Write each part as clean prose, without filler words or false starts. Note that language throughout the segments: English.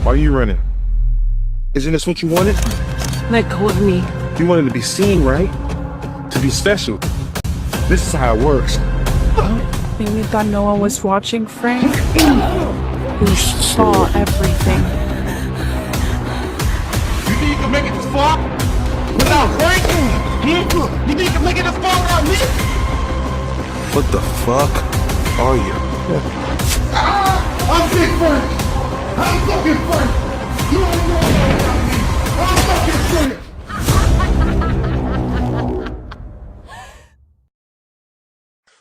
Why are you running? Isn't this what you wanted? Let go of me. You wanted to be seen, right? To be special. This is how it works. And you thought no one was watching, Frank? We saw everything. You think you can make it this far without Frank? You think you can make it this far without me? What the fuck are you? I'm Big Frank. I'm fucking Frank. You don't know about me. I'm fucking Frank.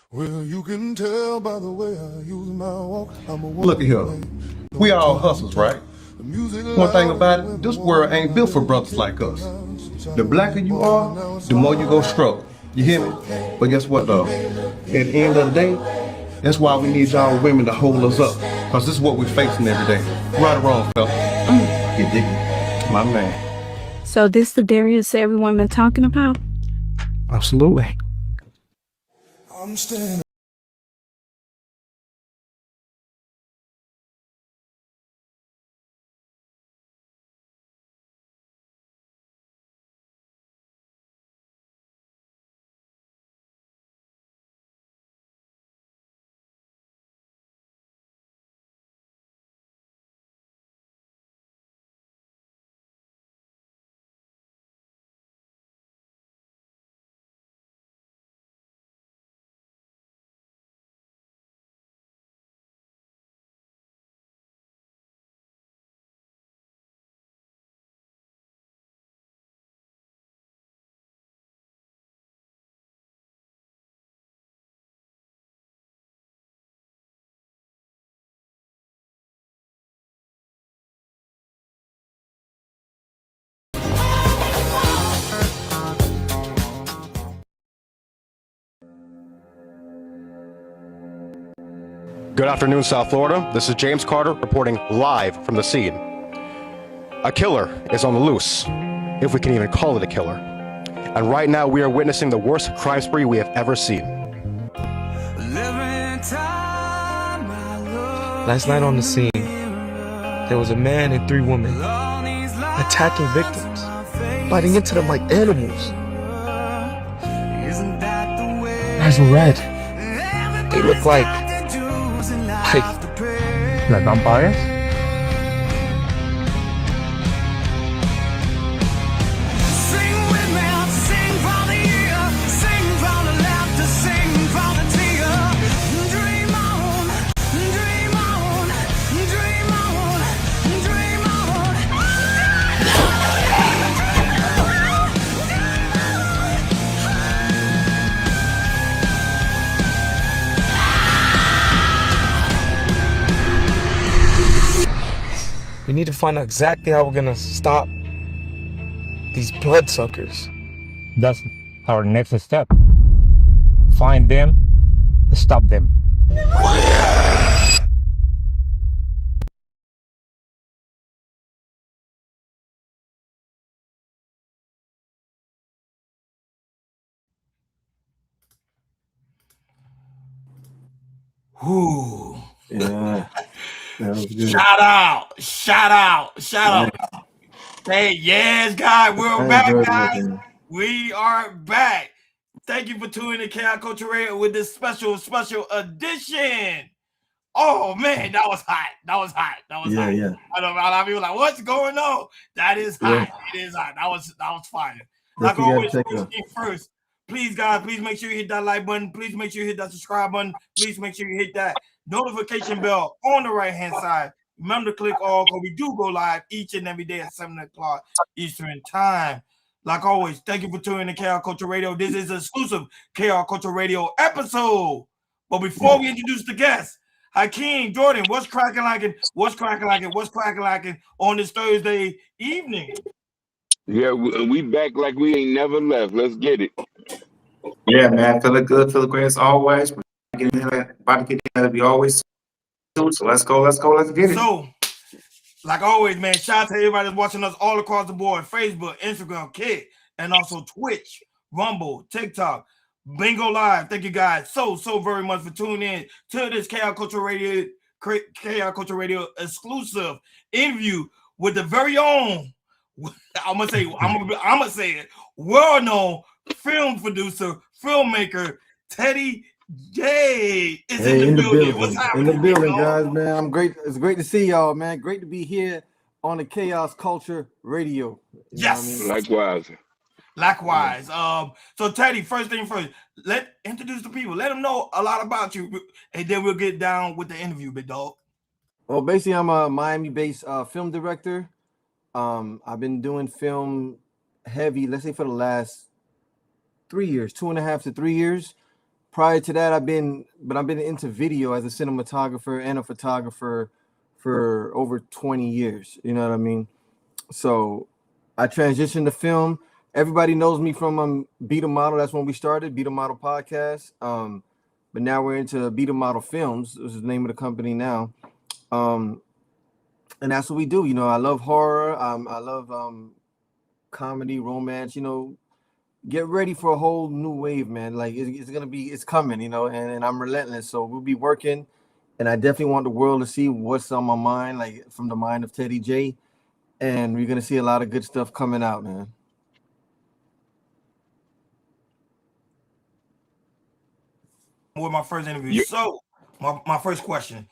Well, you can tell by the way I use my walk. Look at here. We all hustles, right? One thing about it, this world ain't built for brothers like us. The blacker you are, the more you go struggle. You hear me? But guess what though? At the end of the day, that's why we need y'all women to hold us up. Cause this is what we're facing every day. Right or wrong, fella? You dig me? My man. So this the Darius everyone been talking about? Absolutely. I'm standing. Good afternoon, South Florida. This is James Carter reporting live from the scene. A killer is on the loose, if we can even call it a killer. And right now we are witnessing the worst crime spree we have ever seen. Last night on the scene, there was a man and 3 women attacking victims, biting into them like animals. Eyes were red. They looked like vampires? We need to find out exactly how we're gonna stop these bloodsuckers. That's our next step. Find them, stop them. Whoo. Yeah. That was good. Shout out. Hey, yes, guys, we're back, guys. We are back. Thank you for tuning in to Chaos Culture Radio with this special edition. Oh man, that was hot. That was hot. Yeah. I know a lot of people like, what's going on? That is hot. Yeah. It is hot. That was fire. Like always, first, please, guys, please make sure you hit that like button. Please make sure you hit that subscribe button. Please make sure you hit that notification bell on the right-hand side. Remember to click all because we do go live each and every day at 7 o'clock Eastern Time. Like always, thank you for tuning in to KR Culture Radio. This is an exclusive KR Culture Radio episode. But before we introduce the guests, Hakeem, Jordan, what's cracking like on this Thursday evening? Yeah, we back like we ain't never left. Let's get it. Yeah, man, feeling good, feeling great as always. About to get in, we always do. So let's go, let's get it. So, like always, man, shout out to everybody that's watching us all across the board: Facebook, Instagram, Kick, and also Twitch, Rumble, TikTok, Bingo Live. Thank you guys so very much for tuning in to this Chaos Culture Radio Chaos Culture Radio exclusive interview with the very own, I'm gonna say it, well-known film producer, filmmaker, Teddy J is in the building. What's happening? In the building, guys, man. I'm great. It's great to see y'all, man. Great to be here on the Chaos Culture Radio. Yes. Likewise. Likewise. So Teddy, first thing first, introduce the people. Let them know a lot about you, and then we'll get down with the interview, big dog. Well, basically, I'm a Miami-based film director. I've been doing film heavy, let's say, for the last 3 years, 2.5 to 3 years. Prior to that, I've been into video as a cinematographer and a photographer for over 20 years. You know what I mean? So I transitioned to film. Everybody knows me from Be The Model. That's when we started, Be The Model podcast. But now we're into Be The Model Films, which is the name of the company now. And that's what we do. You know, I love horror. I love comedy, romance. You know, get ready for a whole new wave, man. Like it's coming. You know, and I'm relentless. So we'll be working, and I definitely want the world to see what's on my mind, like from the mind of Teddy J. And we're gonna see a lot of good stuff coming out, man. With my first interview. So my first question.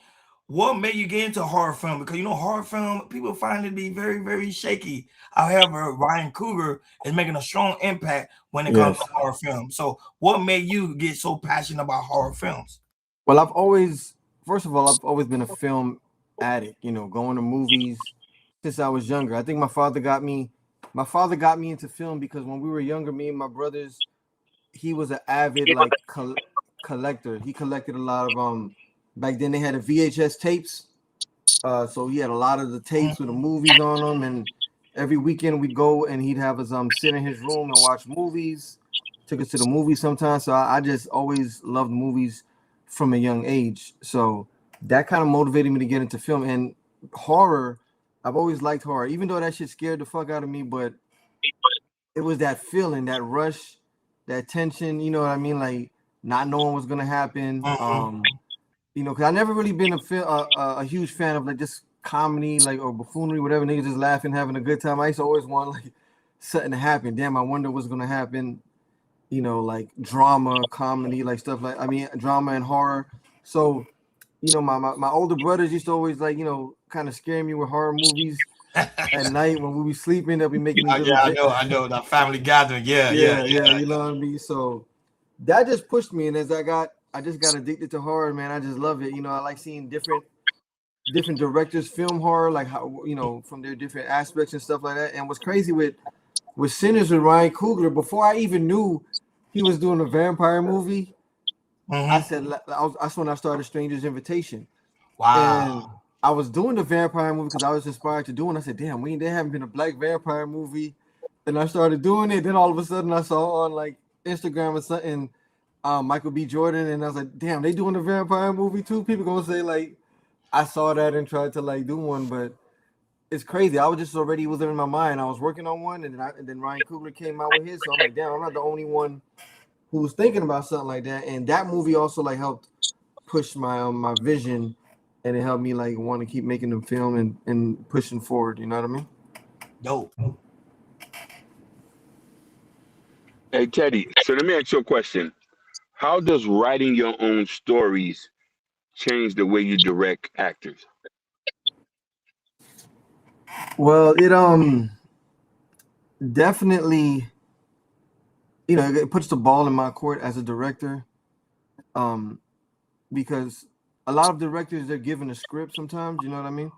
What made you get into horror film? Because you know, horror film, people find it to be very, very shaky. However, Ryan Coogler is making a strong impact when it comes to horror film. So what made you get so passionate about horror films? Well, I've always been a film addict, you know, going to movies since I was younger. I think my father got me into film because when we were younger, me and my brothers, he was an avid like collector. He collected a lot of back then they had the VHS tapes, so he had a lot of the tapes with the movies on them, and every weekend we'd go and he'd have us sit in his room and watch movies. Took us to the movies sometimes, so I just always loved movies from a young age. So that kind of motivated me to get into film and horror. I've always liked horror, even though that shit scared the fuck out of me, but it was that feeling, that rush, that tension, you know what I mean, like not knowing what's gonna happen. You know, because I never really been a huge fan of like just comedy, like or buffoonery, whatever. Niggas just laughing, having a good time. I used to always want like something to happen. Damn, I wonder what's gonna happen. You know, like drama, comedy, like stuff like drama and horror. So, you know, my older brothers used to always like, you know, kind of scare me with horror movies at night when we be sleeping. They'll be making these I know that family gathering. Yeah. You know what I mean? So that just pushed me, and as I just got addicted to horror, man. I just love it. You know, I like seeing different directors film horror, like how, you know, from their different aspects and stuff like that. And what's crazy with Sinners with Ryan Coogler, before I even knew he was doing a vampire movie, I said that's when I started Stranger's Invitation. Wow. And I was doing the vampire movie because I was inspired to do it. And I said, damn, there haven't been a black vampire movie. And I started doing it. Then all of a sudden I saw on like Instagram or something, Michael B. Jordan, and I was like, damn, they doing a vampire movie too? People gonna say like I saw that and tried to like do one, but it's crazy. I was just already was in my mind. I was working on one, and then Ryan Coogler came out with his. So I'm like, damn, I'm not the only one who was thinking about something like that. And that movie also like helped push my my vision, and it helped me like want to keep making the film and pushing forward. You know what I mean? Dope. Hey Teddy, so let me ask you a question. How does writing your own stories change the way you direct actors? Well, it definitely, you know, it puts the ball in my court as a director, because a lot of directors, they're given a script sometimes, you know what I mean?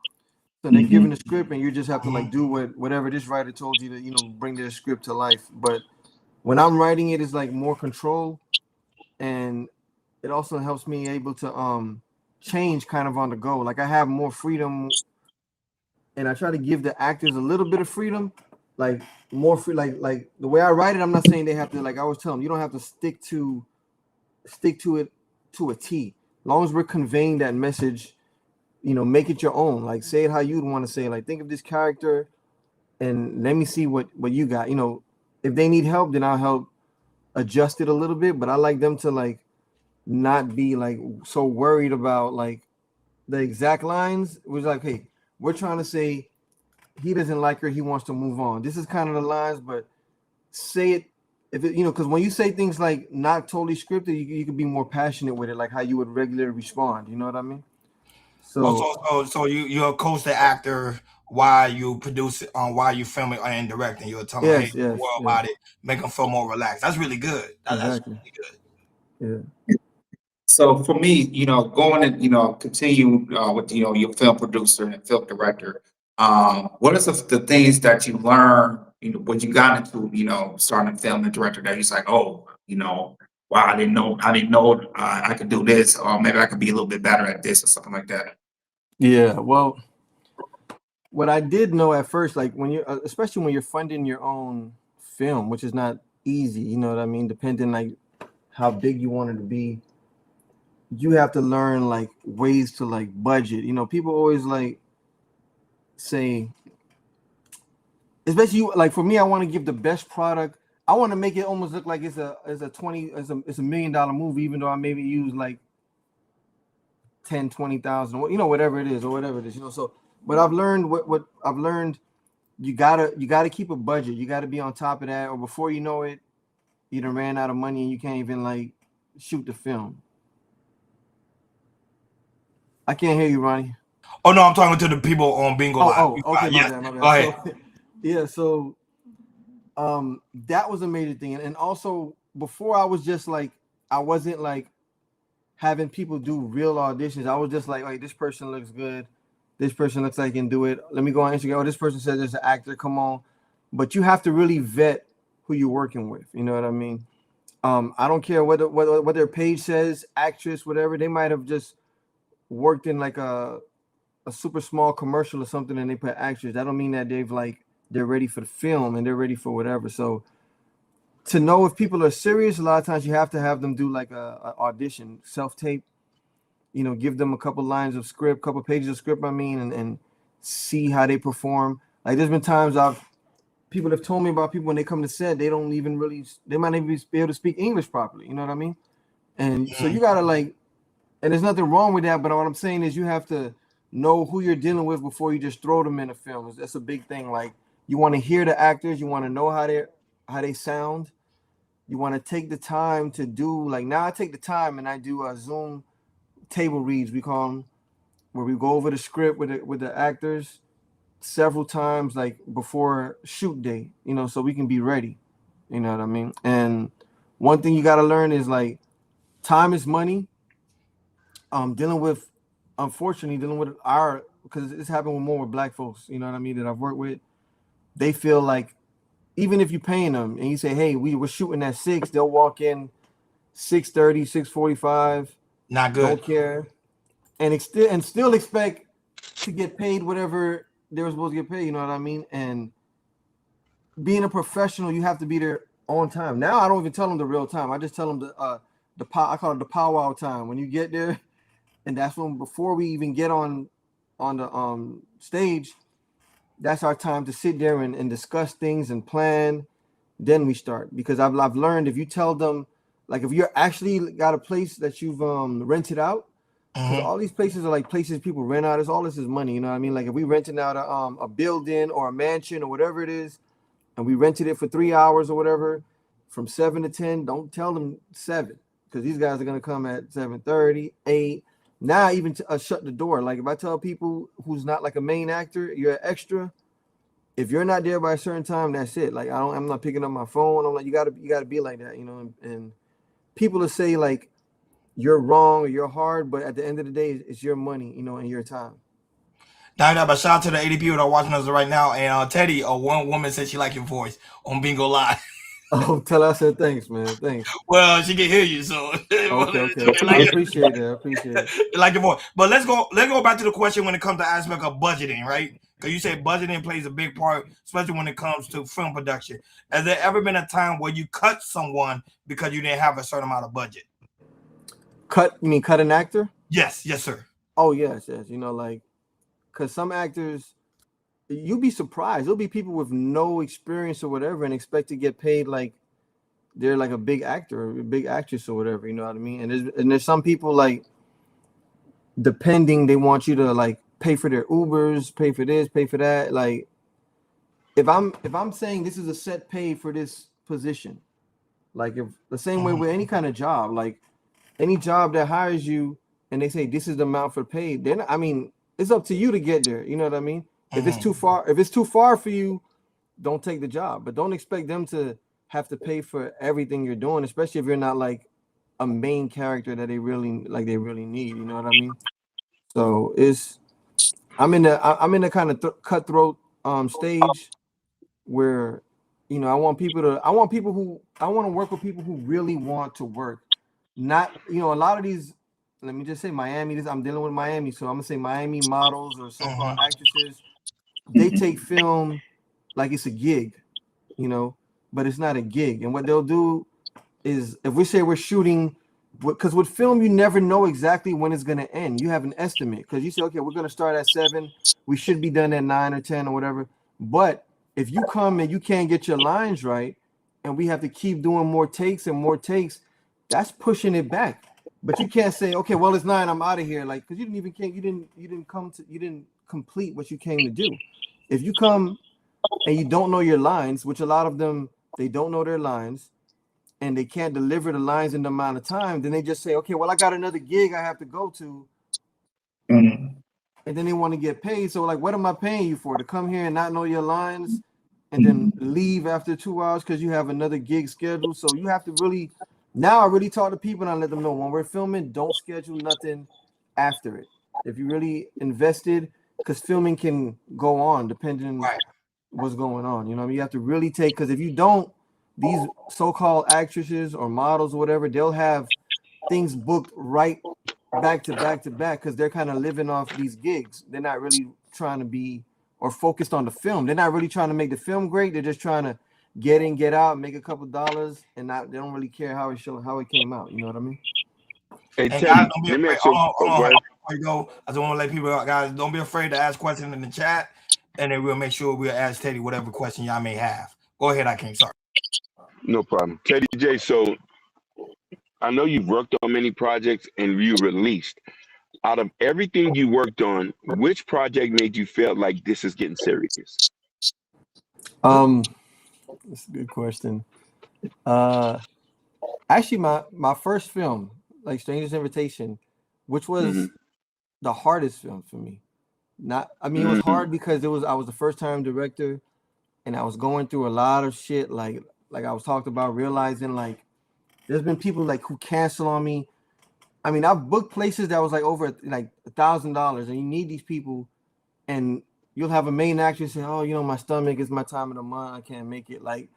So they're given a script and you just have to like do whatever this writer told you to, you know, bring their script to life. But when I'm writing it, it's like more control, and it also helps me able to change kind of on the go. Like I have more freedom, and I try to give the actors a little bit of freedom, like more free, like the way I write it. I'm not saying they have to, like I always tell them, you don't have to stick to it to a T. As long as we're conveying that message, you know, make it your own. Like say it how you'd want to say it. Like think of this character and let me see what you got. You know, if they need help, then I'll help adjust it a little bit. But I like them to like not be like so worried about like the exact lines. It was like, hey, we're trying to say he doesn't like her, he wants to move on. This is kind of the lines, but say it if it, because when you say things like not totally scripted, you can be more passionate with it, like how you would regularly respond. You know what I mean? So So you'll coach the actor while you produce it, while you film it and directing. You'll tell them, hey, yes, don't yes, worry yes, about it. Make them feel more relaxed. That's really good. That's exactly. really good. Yeah. So for me, going and continue with your film producer and film director. What are the things that you learn, when you got into starting a film and director that you're like, oh, wow, I didn't know I could do this, or maybe I could be a little bit better at this or something like that. Yeah. Well, what I did know at first, like when you're, especially when you're funding your own film, which is not easy, you know what I mean? Depending like how big you want it to be, you have to learn like ways to like budget. People always like say, especially you, like for me, I want to give the best product. I want to make it almost look like it's a $1 million movie, even though I maybe use like 10, 20,000, whatever it is, or whatever it is, So, but I've learned what I've learned. You gotta keep a budget. You gotta be on top of that, or before you know it, you done ran out of money and you can't even like shoot the film. I can't hear you, Ronnie. Oh no, I'm talking to the people on Bingo Live. Okay, Yes, my bad. go ahead. So, yeah, so that was a major thing, and also before I was just like, I wasn't like having people do real auditions. I was just like, this person looks good, this person looks like he can do it. Let me go on Instagram. Oh, this person says there's an actor. Come on, but you have to really vet who you're working with. You know what I mean? I don't care what their page says, actress, whatever. They might have just worked in like a super small commercial or something, and they put actors. That don't mean that they're ready for the film and they're ready for whatever. So to know if people are serious, a lot of times you have to have them do like a audition, self-tape, give them a couple lines of script, couple pages of script, and see how they perform. Like there's been times people have told me about people when they come to set, they don't even really, they might not even be able to speak English properly. You know what I mean? And so you gotta like, and there's nothing wrong with that, but what I'm saying is you have to know who you're dealing with before you just throw them in a film. That's a big thing. Like you want to hear the actors, you want to know how they sound. You want to take the time to do, like now I take the time and I do a Zoom table reads, we call them, where we go over the script with the actors several times, like before shoot day, so we can be ready. You know what I mean? And one thing you got to learn is like time is money. Unfortunately, dealing with because it's happened with more with black folks, you know what I mean, that I've worked with. They feel like even if you're paying them and you say, hey, we're shooting at 6, they'll walk in 6:30, 6:45. Not good. Don't care. And still expect to get paid whatever they were supposed to get paid, you know what I mean? And being a professional, you have to be there on time. Now I don't even tell them the real time. I just tell them I call it the powwow time. When you get there, and that's when, before we even get on the stage, that's our time to sit there and discuss things and plan. Then we start, because I've learned, if you tell them, like if you're actually got a place that you've rented out, because all these places are like places people rent out. All this is money, you know what I mean? Like if we renting out a building or a mansion or whatever it is, and we rented it for 3 hours or whatever, from 7 to 10, don't tell them 7, because these guys are gonna come at 7:30, 8. Now even shut the door. Like if I tell people who's not like a main actor, you're an extra. If you're not there by a certain time, that's it. Like I'm not picking up my phone. I'm like, you gotta be like that, And people will say like you're wrong or you're hard, but at the end of the day, it's your money, and your time. Now, but shout out to the 80 people that are watching us right now. And Teddy, one woman said she liked your voice on Bingo Live. Oh, tell her I said thanks, man. Thanks. Well, she can hear you, so okay. I appreciate it. Like your voice. But let's go back to the question when it comes to aspect of budgeting, right? Because you say budgeting plays a big part, especially when it comes to film production. Has there ever been a time where you cut someone because you didn't have a certain amount of budget? Cut? You mean cut an actor? Yes, sir. Oh, yes. Like, because some actors, you'd be surprised. There'll be people with no experience or whatever and expect to get paid like they're like a big actor or a big actress or whatever, you know what I mean? And there's some people like depending, they want you to like pay for their Ubers, pay for this, pay for that. Like if I'm saying this is a set pay for this position, like if the same way with any kind of job, like any job that hires you and they say this is the amount for pay, then I mean it's up to you to get there. You know what I mean? If it's too far for you, don't take the job. But don't expect them to have to pay for everything you're doing, especially if you're not like a main character that they really need. You know what I mean? So I'm in the kind of cutthroat stage where I want to work with people who really want to work. Not a lot of these. Let me just say Miami. I'm dealing with Miami, so I'm gonna say Miami models or so-called actresses. They take film like it's a gig, but it's not a gig. And what they'll do is, if we say we're shooting, because with film you never know exactly when it's gonna end. You have an estimate because you say, okay, we're gonna start at 7, we should be done at 9 or 10 or whatever. But if you come and you can't get your lines right, and we have to keep doing more takes and more takes, that's pushing it back. But you can't say, okay, well, it's 9, I'm out of here, like, because you didn't complete what you came to do. If you come and you don't know your lines, which a lot of them, they don't know their lines, and they can't deliver the lines in the amount of time, then they just say, okay, well, I got another gig I have to go to, and then they want to get paid. So like, what am I paying you for? To come here and not know your lines and then leave after 2 hours because you have another gig scheduled? So you have to really, now I really talk to people and I let them know, when we're filming, don't schedule nothing after it. If you really invested, because filming can go on depending on what's going on. You have to really take, because if you don't, these so-called actresses or models or whatever, they'll have things booked right back to back to back because they're kind of living off these gigs. They're not really trying to be or focused on the film. They're not really trying to make the film great. They're just trying to get in, get out, make a couple dollars, and they don't really care how it came out. You know what I mean? Hey, And Teddy, guys, don't be let me afraid. ask you. Before you go, I just want to let people know, guys, don't be afraid to ask questions in the chat, and then we'll make sure we'll ask Teddy whatever question y'all may have. Go ahead, sorry. No problem. Teddy J, so I know you've worked on many projects and you released. Out of everything you worked on, which project made you feel like this is getting serious? That's a good question. Actually, my first film, like Stranger's Invitation, which was the hardest film for me. It was hard because I was the first time director, and I was going through a lot of shit, like I was talked about, realizing like there's been people like who cancel on me. I mean, I've booked places that was like over like $1,000, and you need these people, and you'll have a main actress say, "Oh, my stomach is my time of the month, I can't make it," like,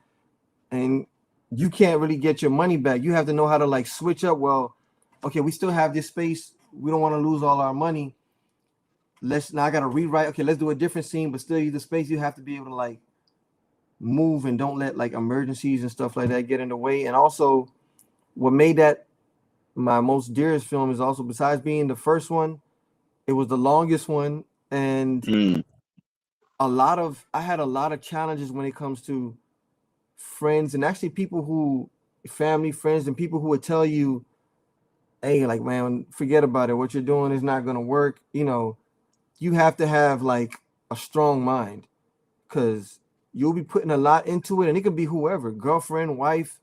and you can't really get your money back. You have to know how to like switch up. Well, okay, we still have this space. We don't want to lose all our money. Now I got to rewrite. Okay, let's do a different scene, but still use the space. You have to be able to like move and don't let like emergencies and stuff like that get in the way. And also, what made that my most dearest film is also, besides being the first one, it was the longest one, and I had a lot of challenges when it comes to friends, and actually family, friends, and people who would tell you, hey, like, man, forget about it. What you're doing is not going to work. You have to have like a strong mind, because you'll be putting a lot into it, and it could be whoever, girlfriend, wife,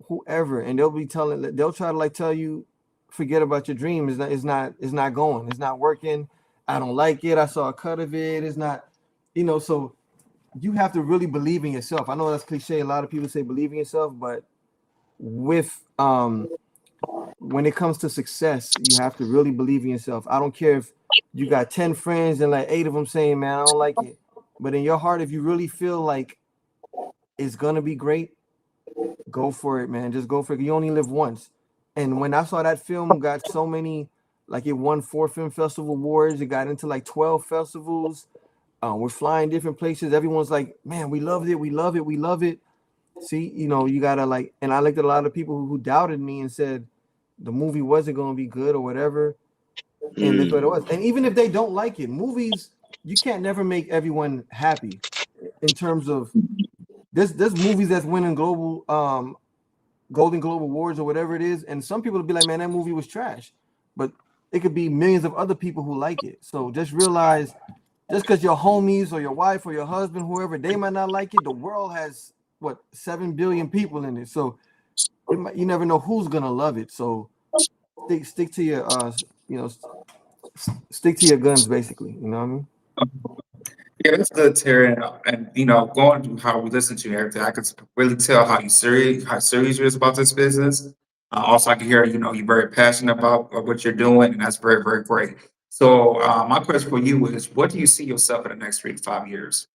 whoever, and they'll try to like tell you, forget about your dream. It's not going. It's not working. I don't like it. I saw a cut of it. It's not, so you have to really believe in yourself. I know that's cliche. A lot of people say believe in yourself, but with when it comes to success, you have to really believe in yourself. I don't care if you got 10 friends and like 8 of them saying, man, I don't like it. But in your heart, if you really feel like it's gonna be great, go for it, man. Just go for it. You only live once. And when I saw that film got so many, like it won 4 film festival awards, it got into like 12 festivals. We're flying different places. Everyone's like, man, we loved it. We love it. We love it. See, you gotta like, and I looked at a lot of people who doubted me and said the movie wasn't gonna be good or whatever. And look what it was. And even if they don't like it, movies, you can't never make everyone happy. In terms of there's movies that's winning global Golden Globe awards or whatever it is, and some people will be like, man, that movie was trash. But it could be millions of other people who like it. So just realize, just because your homies or your wife or your husband, whoever, they might not like it, the world has what 7 billion people in it. So you never know who's gonna love it. So stick to your stick to your guns, basically. You know what I mean? Yeah, that's good, Terry. And going through how we listen to you and everything, I can really tell how serious you is about this business. Also, I can hear you're very passionate about what you're doing, and that's very, very great. So, my question for you is, what do you see yourself in the next 3 to 5 years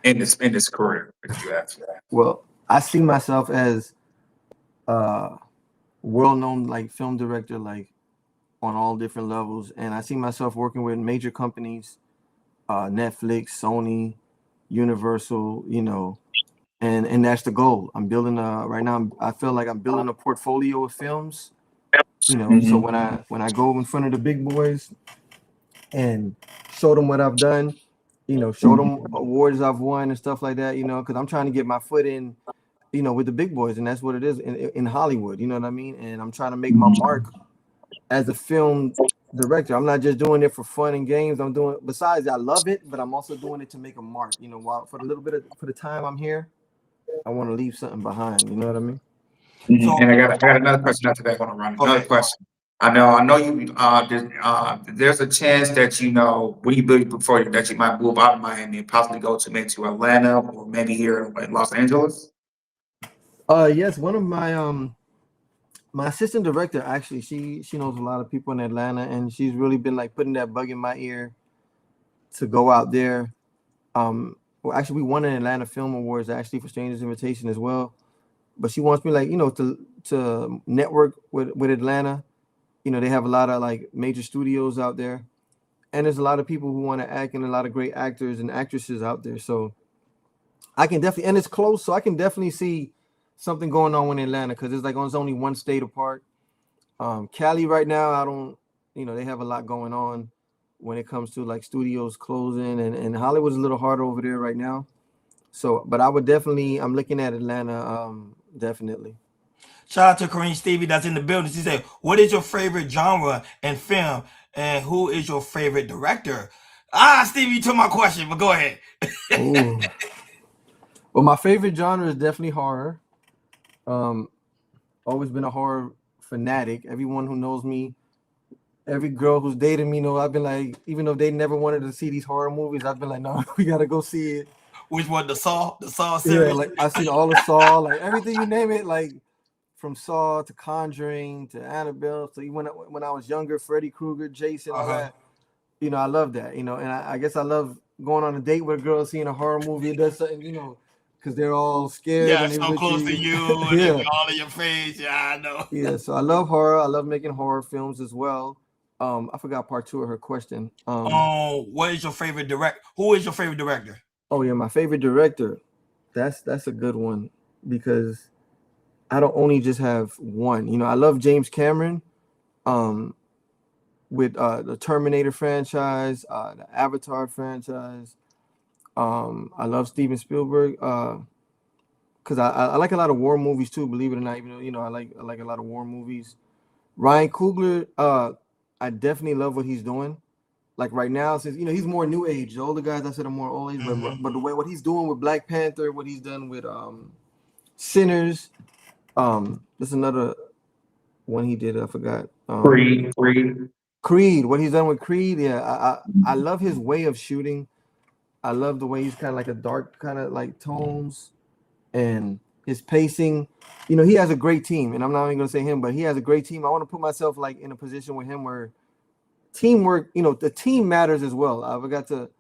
in this career that you have? Well, I see myself as a well-known like film director, like on all different levels, and I see myself working with major companies, Netflix, Sony, Universal, and that's the goal. I'm building right now. I feel like I'm building a portfolio of films. So Mhm. when I go in front of the big boys and show them what I've done, show them awards I've won and stuff like that. Because I'm trying to get my foot in, with the big boys, and that's what it is in Hollywood. You know what I mean? And I'm trying to make my mark as a film director. I'm not just doing it for fun and games. I'm doing, besides I love it, but I'm also doing it to make a mark. While for the time I'm here, I want to leave something behind. You know what I mean? Mhm. So And I got another question after that. I want to run another okay. question. I know you. There's a chance that when you build before that you might move out of Miami and possibly go to maybe to Atlanta or maybe here in Los Angeles. Yes, one of my assistant director, actually, she knows a lot of people in Atlanta, and she's really been like putting that bug in my ear to go out there. Well, actually, we won an Atlanta Film Awards actually for Strangers Invitation as well. But she wants me like to network with Atlanta. They have a lot of like major studios out there, and there's a lot of people who want to act and a lot of great actors and actresses out there. So I can definitely, and it's close, so I can definitely see something going on in Atlanta because it's only one state apart. Cali right now, I don't, they have a lot going on when it comes to like studios closing, and Hollywood's a little harder over there right now. So, but I'm looking at Atlanta, definitely. Shout out to Kareem Stevie that's in the building. She said, "What is your favorite genre in film, and who is your favorite director?" Stevie, you took my question, but go ahead. Ooh. Well, my favorite genre is definitely horror. Always been a horror fanatic. Everyone who knows me, every girl who's dated me, I've been like, even though they never wanted to see these horror movies, I've been like, no, we gotta go see it. Which one? The Saw Yeah, series. like I've seen all the Saw, like everything you name it, like from Saw to Conjuring to Annabelle. So even when I was younger, Freddy Krueger, Jason, all that. I love that. And I guess I love going on a date with a girl, seeing a horror movie. It does something, because they're all scared Yeah, and they so close to literally, you, and yeah, it's all in your face. Yeah, I know. yeah. So I love horror. I love making horror films as well. I forgot part two of her question. What is your favorite direct? Who is your favorite director? Oh yeah, my favorite director. That's a good one because I don't only just have one. I love James Cameron, with the Terminator franchise, the Avatar franchise. I love Steven Spielberg because I like a lot of war movies too. Believe it or not, even though I like a lot of war movies. Ryan Coogler, I definitely love what he's doing. Like right now, since he's more new age. The older guys I said are more old age, but the way what he's doing with Black Panther, what he's done with Sinners, there's another one he did. I forgot. Creed. What he's done with Creed, yeah. I love his way of shooting. I love the way he's kind of like a dark kind of like tones and his pacing. He has a great team, and I'm not even gonna say him, but he has a great team. I want to put myself like in a position with him where teamwork, the team matters as well. I forgot to.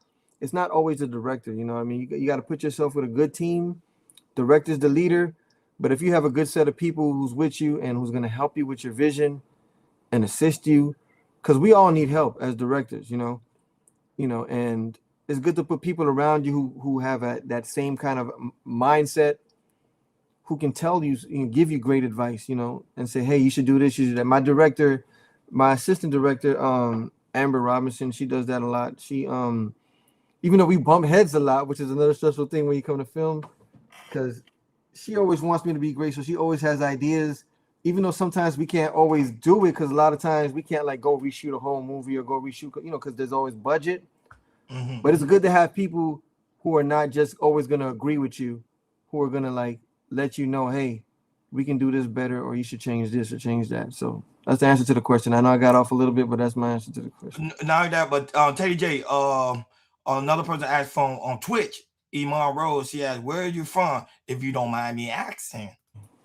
It's not always the director. You know what I mean? You got to put yourself with a good team. Director's the leader, but if you have a good set of people who's with you and who's gonna help you with your vision and assist you, because we all need help as directors. And it's good to put people around you who have that same kind of mindset, who can tell you and give you great advice, and say, hey, you should do this, you should do that. My assistant director, Amber Robinson, she does that a lot. She, even though we bump heads a lot, which is another stressful thing when you come to film, because she always wants me to be great, so she always has ideas even though sometimes we can't always do it, because a lot of times we can't like go reshoot a whole movie or go reshoot, you know, because there's always budget. But it's good to have people who are not just always gonna agree with you, who are gonna like let you know, hey, we can do this better, or you should change this or change that. So that's the answer to the question. I know I got off a little bit, but that's my answer to the question. Not that, but Teddy J, another person asked on Twitch, Iman Rose, she asked, where are you from, if you don't mind me asking?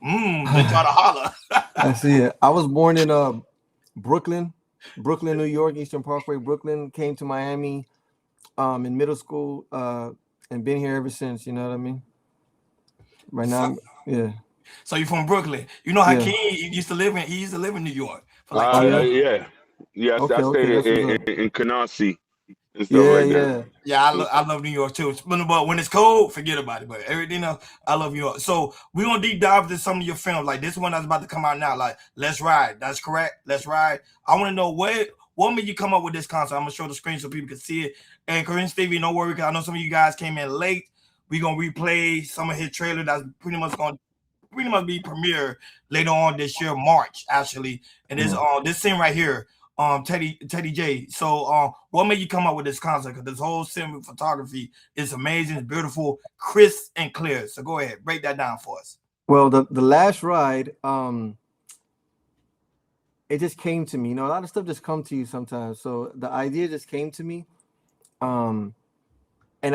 They try to holler. I see it. I was born in Brooklyn, New York, Eastern Parkway, Brooklyn. Came to Miami in middle school and been here ever since. You know what I mean? Right now, yeah. So you're from Brooklyn. You know Hakeem used to live in New York for like Yes, okay, I stayed in Canarsie and stuff like that. Yeah, I love New York too. But when it's cold, forget about it. But everything else, I love New York. So we're gonna deep dive into some of your films, like this one that's about to come out now. Like Let's Ride. That's correct. Let's Ride. I want to know what made you come up with this concept. I'm gonna show the screen so people can see it. And Corinne Stevie, no worry, because I know some of you guys came in late. We're gonna replay some of his trailer that's pretty much be premiere later on this year, March actually. And this scene right here, Teddy J. So what made you come up with this concept? Because this whole cinematography is amazing, it's beautiful, crisp and clear. So go ahead, break that down for us. Well, the Last Ride, it just came to me. You know, a lot of stuff just come to you sometimes. So the idea just came to me. And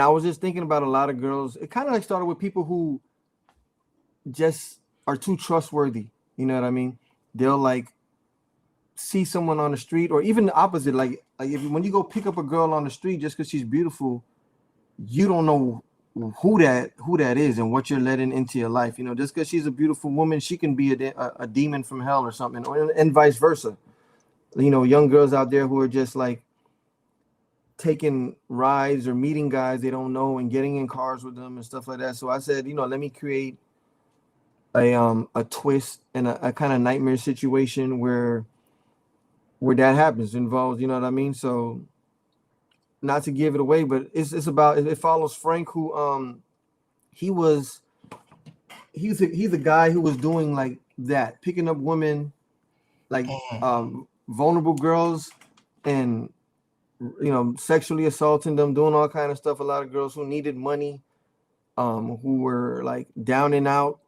I was just thinking about a lot of girls. It kind of like started with people who just are too trustworthy. You know what I mean? They'll like see someone on the street, or even the opposite. Like when you go pick up a girl on the street just because she's beautiful, you don't know who that is and what you're letting into your life. You know, just because she's a beautiful woman, she can be a demon from hell or something, and vice versa. You know, young girls out there who are just like taking rides or meeting guys they don't know and getting in cars with them and stuff like that. So I said, you know, let me create a twist and a kind of nightmare situation where that happens, involves, you know what I mean? So not to give it away, but it's about, it follows Frank, who he's a guy who was doing like that, picking up women, like vulnerable girls, and you know, sexually assaulting them, doing all kind of stuff. A lot of girls who needed money, who were like down and out,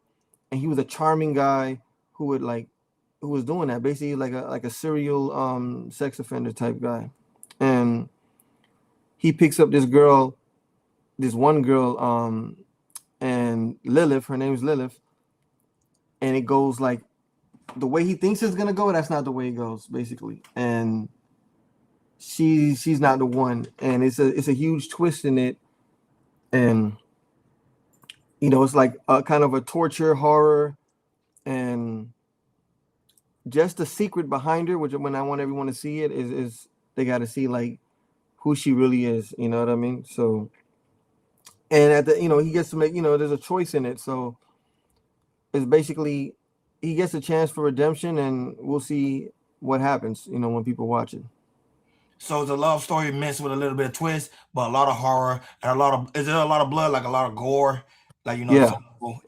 and he was a charming guy who was doing that, basically like a serial sex offender type guy. And he picks up this one girl, and Lilith, her name is Lilith, and it goes like the way he thinks it's gonna go, that's not the way it goes, basically. And she's not the one, and it's a huge twist in it. And you know, it's like a kind of a torture horror, and just the secret behind her, which when I want everyone to see it, is they got to see like who she really is. You know what I mean? So, and at the, you know, he gets to make, you know, there's a choice in it. So it's basically, he gets a chance for redemption, and we'll see what happens, you know, when people watch it. So it's a love story mixed with a little bit of twist, but a lot of horror and is there a lot of blood, like a lot of gore? Like, you know, some people,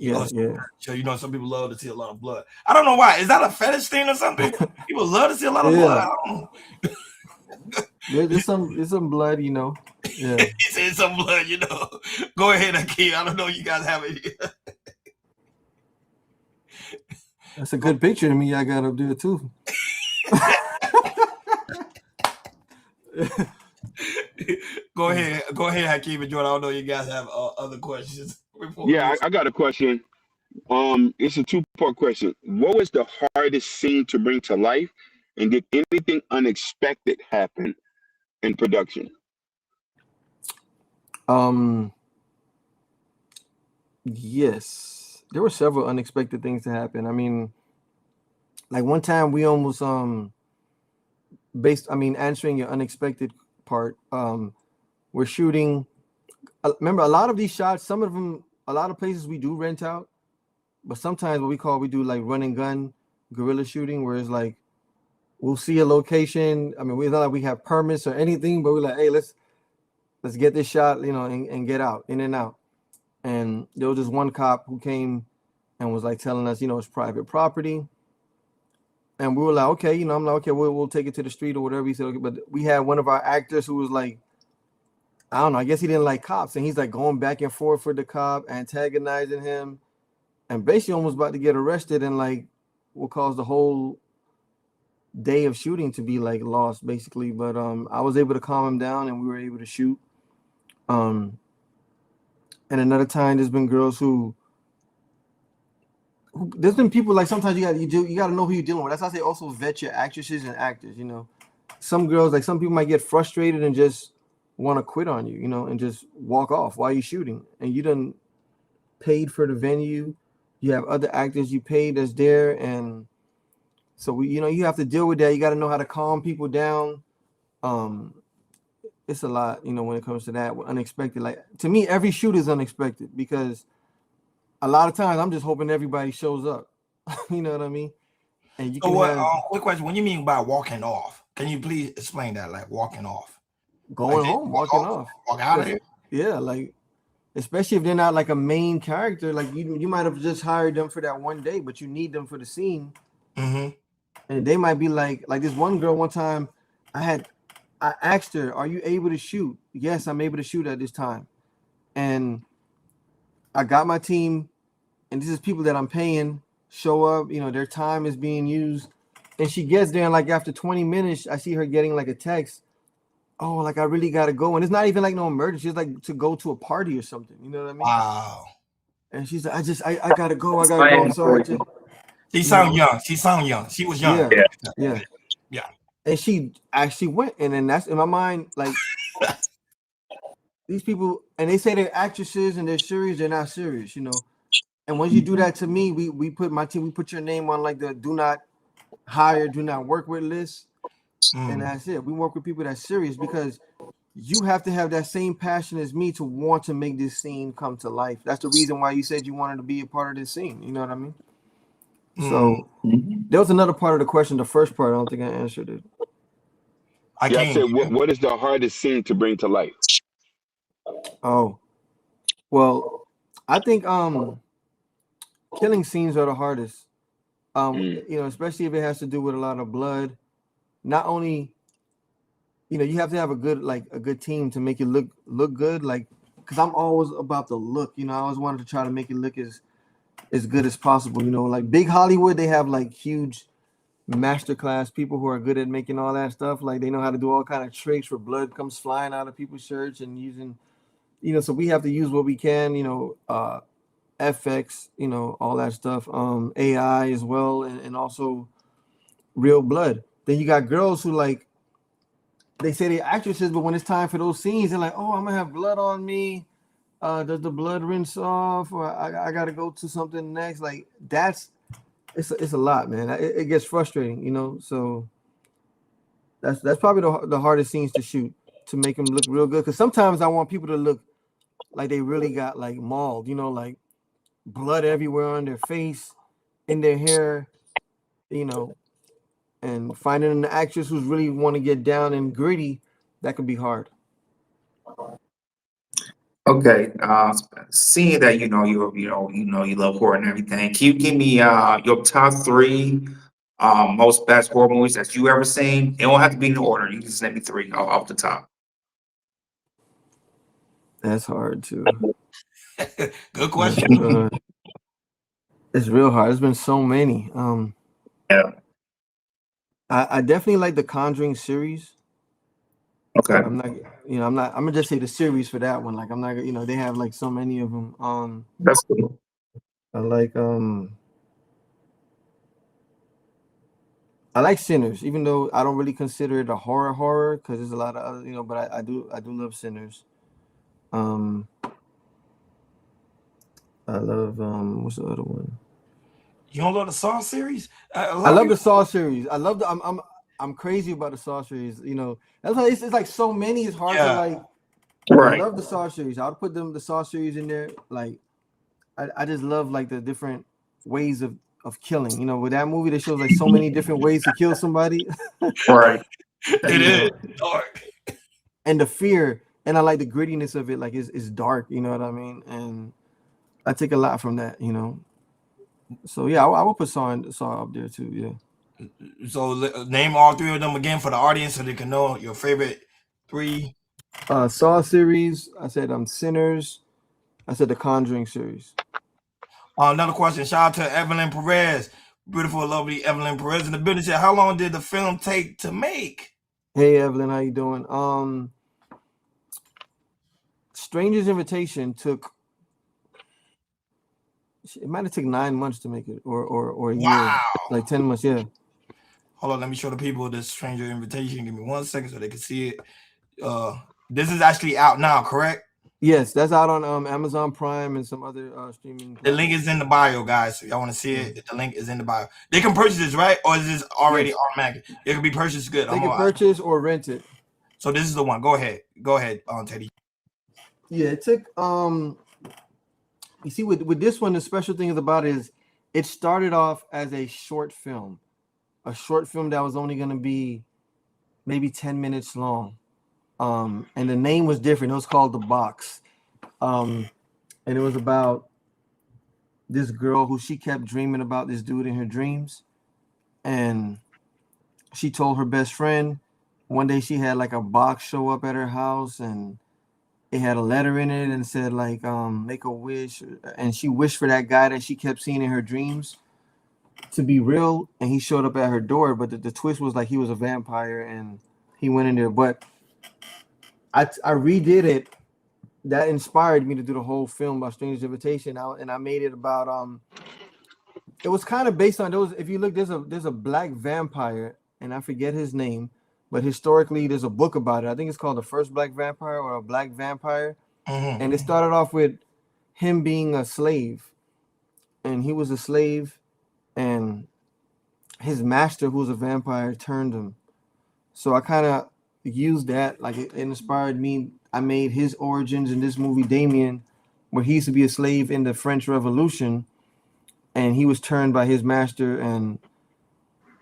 so you know, some people love to see a lot of blood. I don't know why. Is that a fetish thing or something? People love to see a lot of blood. I don't know. There's some blood, you know. Yeah. He said some blood, you know. Go ahead, Akeem. I don't know if you guys have it here. That's a good picture to me. I got up there too. Go ahead, Hakeem and Jordan. I don't know if you guys have other questions. Yeah, I got a question. It's a two-part question. What was the hardest scene to bring to life, and did anything unexpected happen in production? Yes, there were several unexpected things to happen. I mean, like one time we almost answering your unexpected part, we're shooting, remember a lot of these shots, some of them, a lot of places we do rent out, but sometimes we do like run and gun guerrilla shooting, where it's like we'll see a location. I mean, it's not like we have permits or anything, but we're like, hey, let's get this shot, you know, and get out, in and out. And there was this one cop who came and was like telling us, you know, it's private property. And we were like, okay, I'm like, okay, we'll take it to the street or whatever. He said, okay, but we had one of our actors who was like, I don't know, I guess he didn't like cops, and he's like going back and forth for the cop, antagonizing him, and basically almost about to get arrested, and like will cause the whole day of shooting to be like lost, basically. But I was able to calm him down, and we were able to shoot. And another time, there's been girls who there's been people like sometimes you got to know who you're dealing with. That's why I say also vet your actresses and actors. Some girls, like some people might get frustrated and just want to quit on you, and just walk off while you're shooting, and you done paid for the venue. You have other actors you paid that's there, and so you have to deal with that. You got to know how to calm people down. It's a lot, when it comes to that. Unexpected, like to me, every shoot is unexpected because a lot of times I'm just hoping everybody shows up. You know what I mean? And you So can what? have Quick question: when you mean by walking off, can you please explain that? Like walking off, going like home, walking off, walk out of there. Yeah, like especially if they're not like a main character, like you might have just hired them for that one day, but you need them for the scene. Mm-hmm. And they might be like this one girl one time, I asked her, "Are you able to shoot?" "Yes, I'm able to shoot at this time." And I got my team, and this is people that I'm paying show up. Their time is being used, and she gets there, and like after 20 minutes, I see her getting like a text. Oh, like I really gotta go, and it's not even like no emergency. It's like to go to a party or something. You know what I mean? Wow. And she's like, I gotta go. I gotta go. I'm sorry. She sound young. She sound young. She was young. Yeah. And she actually went, and then that's in my mind, like these people, and they say they're actresses and they're serious. They're not serious, And once you do that to me, we put my team, we put your name on like the do not hire, do not work with list, and that's it. We work with people that's serious because you have to have that same passion as me to want to make this scene come to life. That's the reason why you said you wanted to be a part of this scene. You know what I mean? So there was another part of the question. The first part, I don't think I answered it. I said, what is the hardest scene to bring to life? Oh, well, I think killing scenes are the hardest. Especially if it has to do with a lot of blood. Not only, you have to have a good team to make it look good. Like, because I'm always about the look. I always wanted to try to make it look as good as possible. Like big Hollywood, they have like huge masterclass people who are good at making all that stuff. Like they know how to do all kind of tricks where blood comes flying out of people's shirts and using, so we have to use what we can, FX, all that stuff, AI as well, and also real blood. Then you got girls who like, they say they're actresses, but when it's time for those scenes, they're like, oh, I'm gonna have blood on me. Does the blood rinse off, or I gotta go to something next? Like it's a lot, man. It gets frustrating, So that's probably the hardest scenes to shoot, to make them look real good. Because sometimes I want people to look like they really got like mauled, like blood everywhere on their face, in their hair, and finding an actress who's really want to get down and gritty, that could be hard. Okay, seeing that you love horror and everything, can you give me your top three most best horror movies that you ever seen? It don't have to be in order. You can just name me three off the top. That's hard too. Good question. It's real hard. There's been so many. Yeah. I definitely like the Conjuring series. Okay. I'm gonna just say the series for that one. Like I'm not, they have like so many of them. That's cool. I like Sinners, even though I don't really consider it a horror because there's a lot of other, but I do love Sinners. I love what's the other one? You don't love the Saw series? I love the Saw series. I love I'm crazy about the Saw series. That's why it's like so many. It's hard to like. Right. I love the Saw series. I would put the Saw series in there. Like, I just love like the different ways of killing. With that movie, they shows like so many different ways to kill somebody. Right. It is dark. And the fear, and I like the grittiness of it. Like it's dark. You know what I mean? And I take a lot from that. So yeah, I would put Saw up there too. Yeah. So name all three of them again for the audience so they can know your favorite three. Saw series. I said Sinners. I said the Conjuring series. Another question. Shout out to Evelyn Perez, beautiful, lovely Evelyn Perez in the building. Said, how long did the film take to make? Hey Evelyn, how you doing? Stranger's Invitation took. It might have taken 9 months to make it, or a year, like 10 months. Yeah. Hold on, let me show the people this Stranger Invitation. Give me 1 second so they can see it. This is actually out now, correct? Yes, that's out on Amazon Prime and some other streaming. The link is in the bio, guys. So y'all want to see it? The link is in the bio. They can purchase this, right? Or is this already automatic? It can be purchased. Good. They can purchase or rent it. So this is the one. Go ahead, Teddy. Yeah, it took. You see, with this one, the special thing about it is it started off as a short film that was only going to be maybe 10 minutes long. And the name was different. It was called The Box. And it was about this girl who she kept dreaming about this dude in her dreams. And she told her best friend one day she had like a box show up at her house and it had a letter in it and said like make a wish. And she wished for that guy that she kept seeing in her dreams to be real. And he showed up at her door. But the twist was like he was a vampire and he went in there. But I redid it. That inspired me to do the whole film about Stranger's Invitation. And I made it about it was kind of based on those. If you look, there's a black vampire, and I forget his name, but historically there's a book about it. I think it's called The First Black Vampire or A Black Vampire. Mm-hmm. And it started off with him being a slave, and he was a slave, and his master, who was a vampire, turned him. So I kind of used that, like it inspired me. I made his origins in this movie, Damien, where he used to be a slave in the French Revolution, and he was turned by his master. And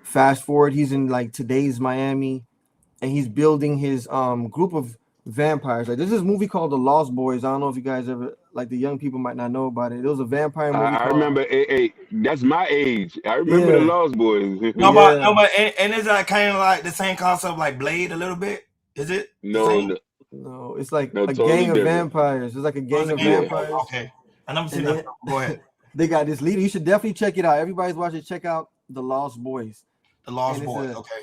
fast forward, he's in like today's Miami, and he's building his group of vampires. Like there's this movie called The Lost Boys. I don't know if you guys ever, like the young people might not know about it. It was a vampire movie. I remember. That's my age. I remember The Lost Boys. But and is that kind of like the same concept like Blade a little bit? Is it? No, it's like a totally gang of different. vampires. It's like a gang of vampires. Okay, I never seen that. Go ahead. They got this leader. You should definitely check it out. Everybody's watching. Check out The Lost Boys. The Lost Boys. Okay.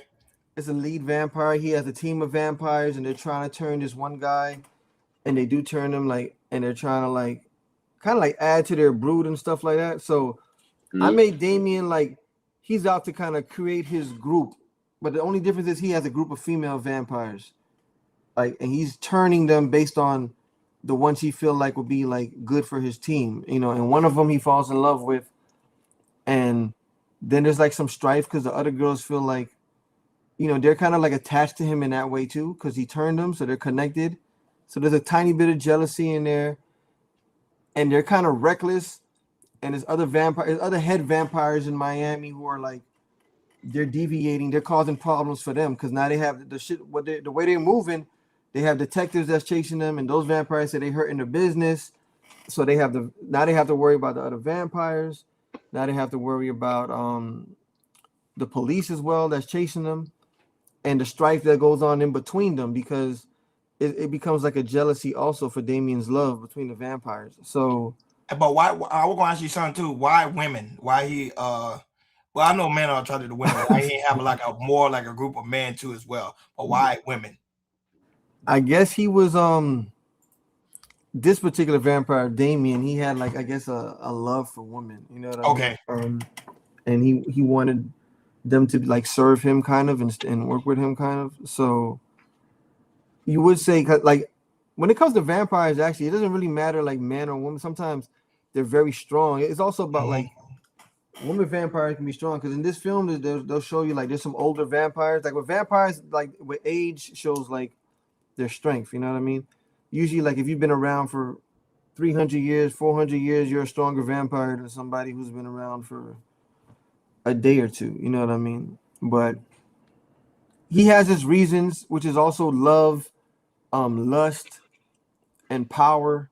It's a lead vampire. He has a team of vampires, and they're trying to turn this one guy, and they do turn him and they're trying to kind of add to their brood and stuff like that. So I made Damien he's out to kind of create his group, but the only difference is he has a group of female vampires, and he's turning them based on the ones he feel like would be good for his team, and one of them he falls in love with, and then there's some strife because the other girls feel they're kind of attached to him in that way too, because he turned them, so they're connected. So there's a tiny bit of jealousy in there, and they're kind of reckless. And there's other head vampires in Miami who are they're deviating, they're causing problems for them because now they have the way they're moving. They have detectives that's chasing them, and those vampires say they hurting their business. So they have to worry about the other vampires. Now they have to worry about the police as well that's chasing them, and the strife that goes on in between them because it becomes like a jealousy also for Damien's love between the vampires. So, but why? I was gonna ask you something too. Why women? Why he? Well, I know men are attracted to women. Why he have a group of men too as well? But why women? I guess he was this particular vampire, Damien. He had a love for women. You know what I mean? And he wanted them to serve him kind of and work with him kind of. So you would say when it comes to vampires, actually it doesn't really matter man or woman. Sometimes they're very strong. It's also about women vampires can be strong because in this film they'll show you there's some older vampires. With vampires with age shows their strength. You know what I mean? Usually if you've been around for 300 years, 400 years, you're a stronger vampire than somebody who's been around for a day or two. You know what I mean? But he has his reasons, which is also love, lust, and power.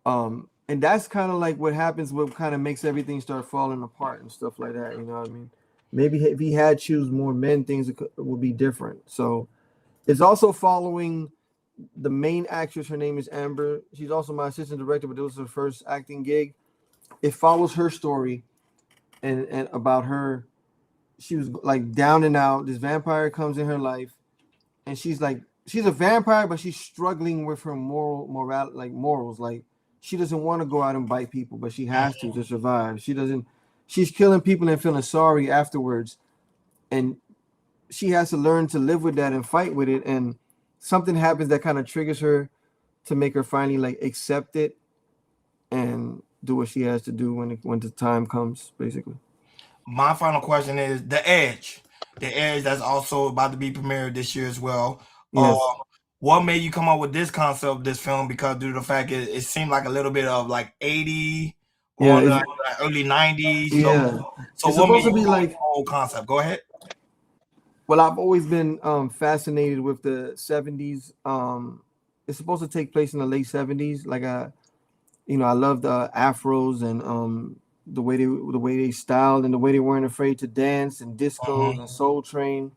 And that's kind of what happens, what kind of makes everything start falling apart and stuff like that. You know what I mean? maybe if he had choose more men, things would be different. So it's also following the main actress. Her name is Amber. She's also my assistant director, but it was her first acting gig. It follows her story and about her. She was like down and out. This vampire comes in her life, and she's a vampire, but she's struggling with her morals. Like she doesn't want to go out and bite people, but she has to survive. She's killing people and feeling sorry afterwards, and she has to learn to live with that and fight with it. And something happens that kind of triggers her to make her finally like accept it and do what she has to do when the time comes, basically. My final question is The Edge. The Edge that's also about to be premiered this year as well. Yes. What made you come up with this concept of this film? Because due to the fact it seemed like a little bit of like 80 or like early 90s. Yeah. So it's what made supposed to you be come up with like the whole concept? Go ahead. Well, I've always been fascinated with the 70s. It's supposed to take place in the late 70s. Like I love the afros and the way they styled and the way they weren't afraid to dance and discos and Soul Train.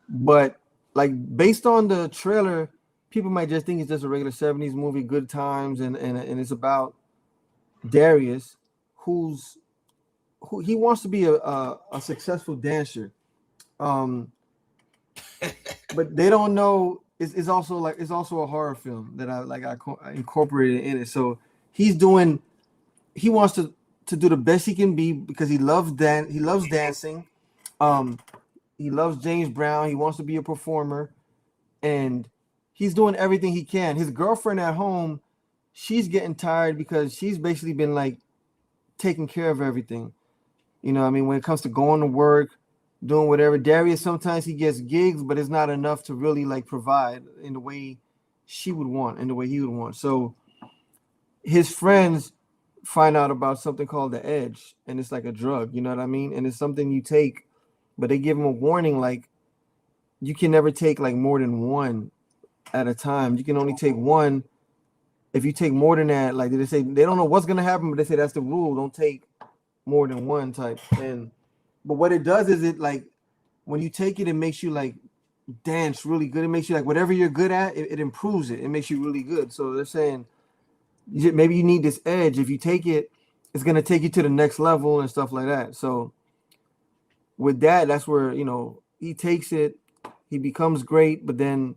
But like based on the trailer, people might just think it's just a regular 70s movie, good times, and it's about Darius, who he wants to be a successful dancer. But they don't know it's also a horror film that I incorporated in it. So he wants to do the best he can be because he loves dancing. He loves James Brown. He wants to be a performer, and he's doing everything he can. His girlfriend at home, she's getting tired because she's basically been like taking care of everything. You know what I mean? When it comes to going to work, doing whatever. Darius, sometimes he gets gigs, but it's not enough to really like provide in the way she would want, in the way he would want. So his friends find out about something called the Edge, and it's like a drug, you know what I mean? And it's something you take, but they give him a warning, like you can never take like more than one at a time. You can only take one. If you take more than that, like they say, they don't know what's gonna happen, but they say that's the rule. Don't take more than one type. But what it does is it like when you take it, it makes you like dance really good. It makes you like whatever you're good at, it improves it. It makes you really good. So they're saying maybe you need this edge. If you take it, it's gonna take you to the next level and stuff like that. So with that, that's where he takes it, he becomes great, but then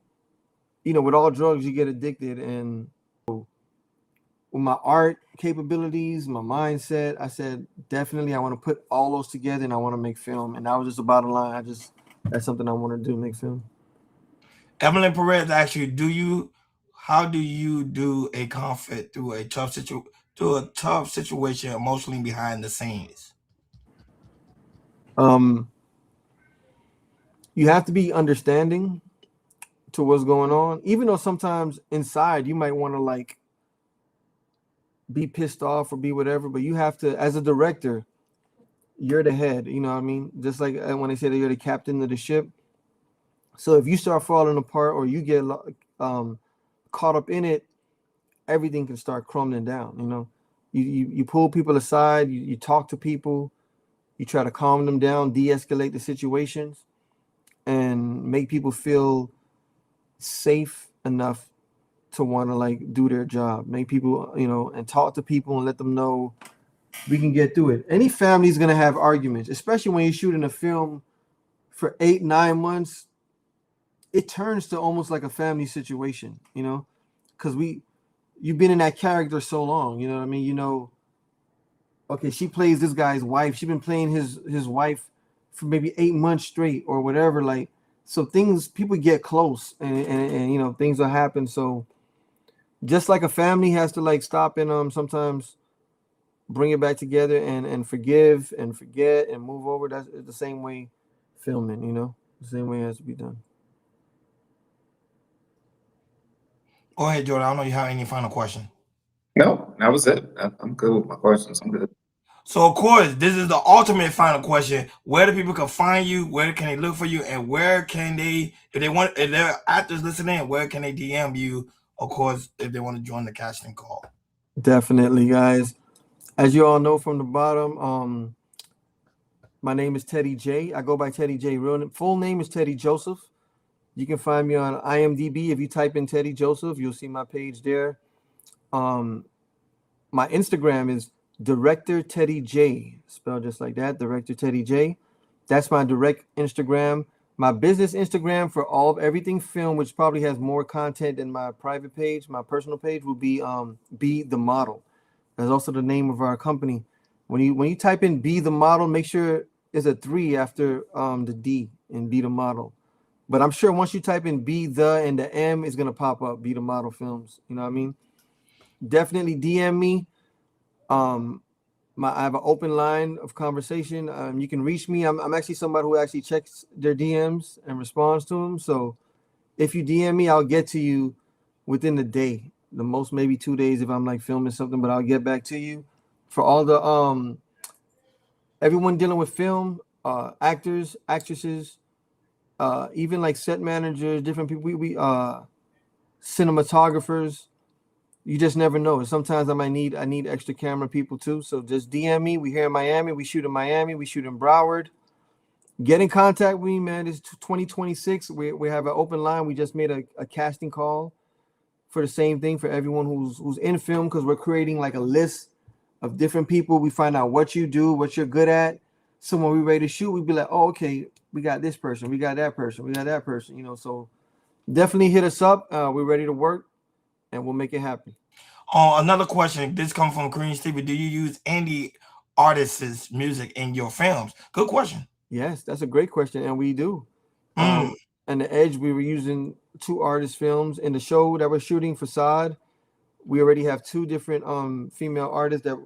with all drugs you get addicted. And with my art capabilities, my mindset, I said definitely I want to put all those together and I want to make film. And that was just the bottom line. That's something I want to do, make film. Evelyn Perez asked you, how do you do a conflict through a tough situation emotionally behind the scenes? You have to be understanding to what's going on, even though sometimes inside you might want to like be pissed off or be whatever, but you have to, as a director, you're the head, you know what I mean? Just like when they say that you're the captain of the ship. So if you start falling apart or you get caught up in it, everything can start crumbling down. You pull people aside, you talk to people, you try to calm them down, de-escalate the situations, and make people feel safe enough to want to like do their job, make people, and talk to people and let them know we can get through it. Any family is going to have arguments, especially when you're shooting a film for 8-9 months. It turns to almost like a family situation, because you've been in that character so long, you know what I mean? Okay, she plays this guy's wife. She's been playing his wife for maybe 8 months straight or whatever. Like, so people get close and things will happen. So just like a family has to like stop and sometimes bring it back together and forgive and forget and move over. That's the same way filming, the same way it has to be done. Go ahead, Jordan. I don't know you have any final question. No, that was it. I'm good with my questions. I'm good. So of course, this is the ultimate final question. Where do people can find you? Where can they look for you? And where can they, if they're actors listening, where can they DM you? Of course, if they want to join the casting call. Definitely, guys. As you all know from the bottom, My name is Teddy J. I go by Teddy J. Full name is Teddy Joseph. You can find me on IMDb. If you type in Teddy Joseph, you'll see my page there. My Instagram is Director Teddy J, spelled just like that, Director Teddy J. That's my direct Instagram. My business Instagram for everything film, which probably has more content than my private page, my personal page, will be Be The Model. That's also the name of our company. When you type in Be The Model, make sure there's a 3 after the D in Be The Model. But I'm sure once you type in Be The and the M, it's gonna pop up Be The Model Films. You know what I mean? Definitely DM me. I have an open line of conversation. You can reach me. I'm actually somebody who actually checks their DMs and responds to them. So if you DM me, I'll get to you within the day. The most maybe 2 days if I'm like filming something, but I'll get back to you. For all the everyone dealing with film, actors, actresses, even like set managers, different people, we cinematographers. You just never know. Sometimes I need extra camera people too. So just DM me. We here in Miami. We shoot in Miami. We shoot in Broward. Get in contact with me, man. It's 2026. We have an open line. We just made a casting call for the same thing for everyone who's in film, because we're creating like a list of different people. We find out what you do, what you're good at. So when we're ready to shoot, we'd be like, oh, okay, we got this person, we got that person, we got that person. You know, so definitely hit us up. We're ready to work, and we'll make it happen. Another question. This comes from Green Stevie. Do you use any artists' music in your films? Good question. Yes, that's a great question, and we do. And The Edge, we were using 2 artist films. In the show that we're shooting, Facade, we already have 2 different female artists that,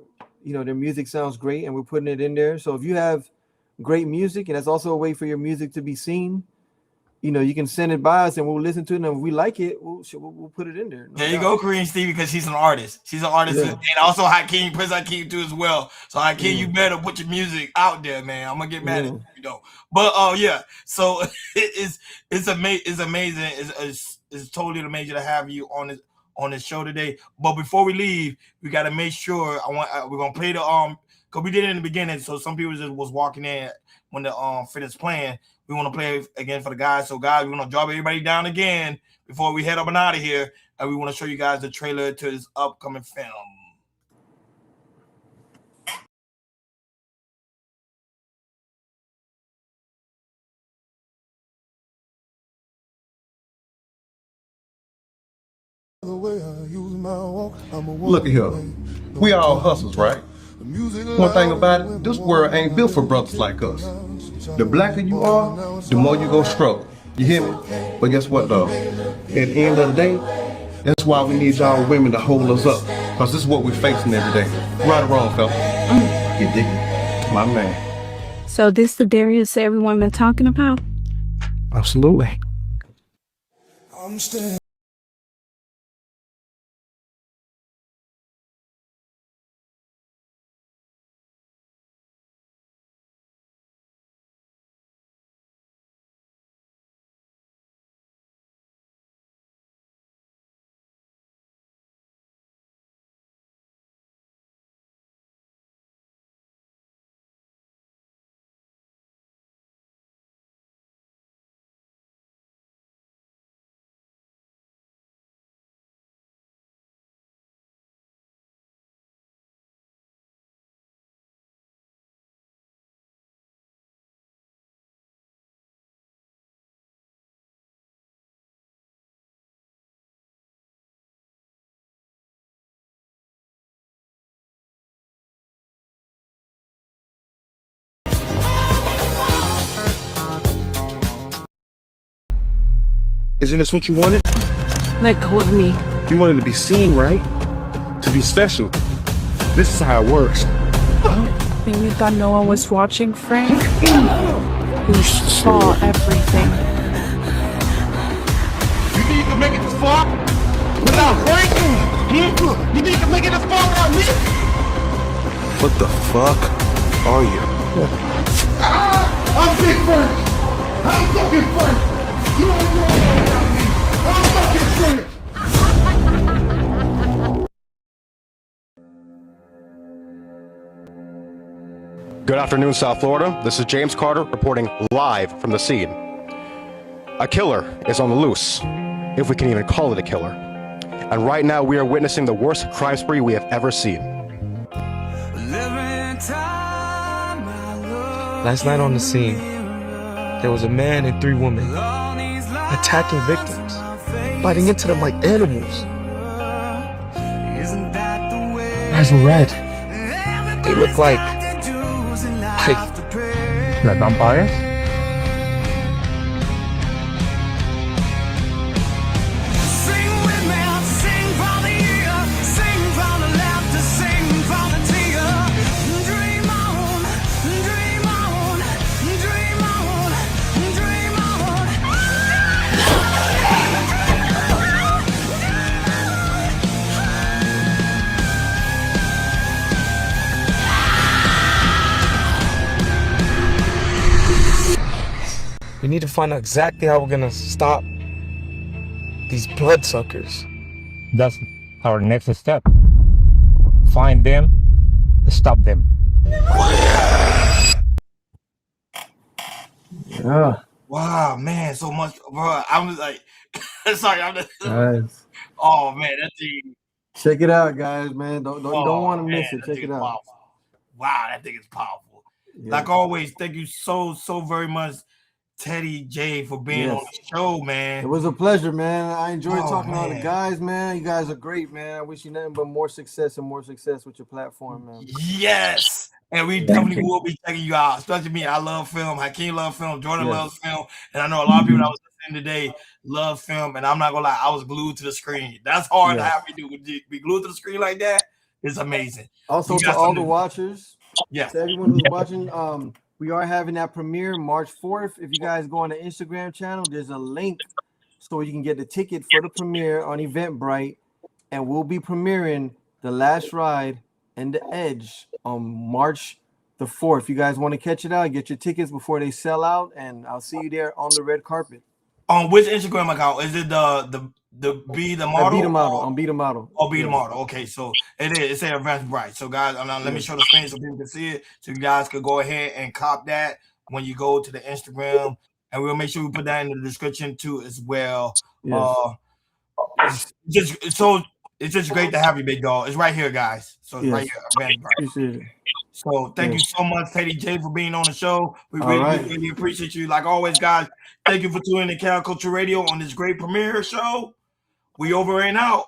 you know, their music sounds great, and we're putting it in there. So if you have great music, and that's also a way for your music to be seen, you know, you can send it by us and we'll listen to it, and if we like it, we'll put it in there. There you go, Korean Stevie, because she's an artist. She's an artist, and also Hakeem, Prince Hakeem too as well. So Hakeem, you better put your music out there, man. I'm gonna get mad at you though. But yeah, so it's amazing. It's totally amazing to have you on this show today. But before we leave, we gotta make sure we're gonna play the because we did it in the beginning, so some people just was walking in when the finished playing. We want to play again for the guys. So guys, we want to drop everybody down again before we head up and out of here, and we want to show you guys the trailer to this upcoming film. Look at here. We all hustles, right? One thing about it, this world ain't built for brothers like us. The blacker you are, the more you go struggle. You hear me? But guess what though? At the end of the day, that's why we need y'all women to hold us up. Because this is what we're facing every day. Right or wrong, fella? You dig it? My man. So this the Darius everyone been talking about? Absolutely. I'm staying. Isn't this what you wanted? Let go of me. You wanted to be seen, right? To be special. This is how it works. And you thought no one was watching, Frank? You saw everything. You think you can make it this far without Frank? You think you can make it this far without me? What the fuck are you? I'm Big Frank. I'm fucking Frank. You don't know about me. I'm fucking Frank. Good afternoon, South Florida. This is James Carter reporting live from the scene. A killer is on the loose, if we can even call it a killer. And right now we are witnessing the worst crime spree we have ever seen. Last night on the scene, there was a man and 3 women attacking victims, biting into them like animals. Eyes were red. They looked like vampires? we need to find out exactly how we're gonna stop these bloodsuckers. That's our next step. Find them, stop them. Yeah. Wow, man, so much, bro. I'm just like, sorry, I'm just. Guys, Oh man, that thing. check it out, guys, man. Don't want to miss man, it. that Check thing it is out. powerful. Wow, that thing is powerful. Yeah. Like always, thank you so very much, Teddy J, for being on the show, man. It was a pleasure, man. I enjoyed talking to all the man. guys, man. You guys are great, man. I wish you nothing but more success with your platform, man. Yes. And we definitely will be checking you out, especially me. I love film. Hakeem loves film. Jordan loves film. And I know a lot of people that was listening today love film. And I'm not going to lie, I was glued to the screen. That's hard to have me do. Be glued to the screen like that is amazing. Also, to all the watchers, to everyone who's watching, we are having that premiere March 4th. If you guys go on the Instagram channel, there's a link so you can get the ticket for the premiere on Eventbrite. And we'll be premiering The Last Ride and The Edge on March the 4th. If you guys want to catch it out, get your tickets before they sell out, and I'll see you there on the red carpet. On which Instagram account? Is it the Be The Model? Be The Model. On Be The Model. Oh, Be The Model. Okay, so it is. It's an Eventbrite. So guys, let me show the screen so people can see it. So you guys could go ahead and cop that when you go to the Instagram, and we'll make sure we put that in the description too as well. It's just great to have you, big dog. It's right here, guys. So it's right here. Appreciate it. So thank you so much, Teddy J, for being on the show. We really appreciate you. Like always, guys, thank you for tuning in to Counterculture Radio on this great premiere show. We over and out.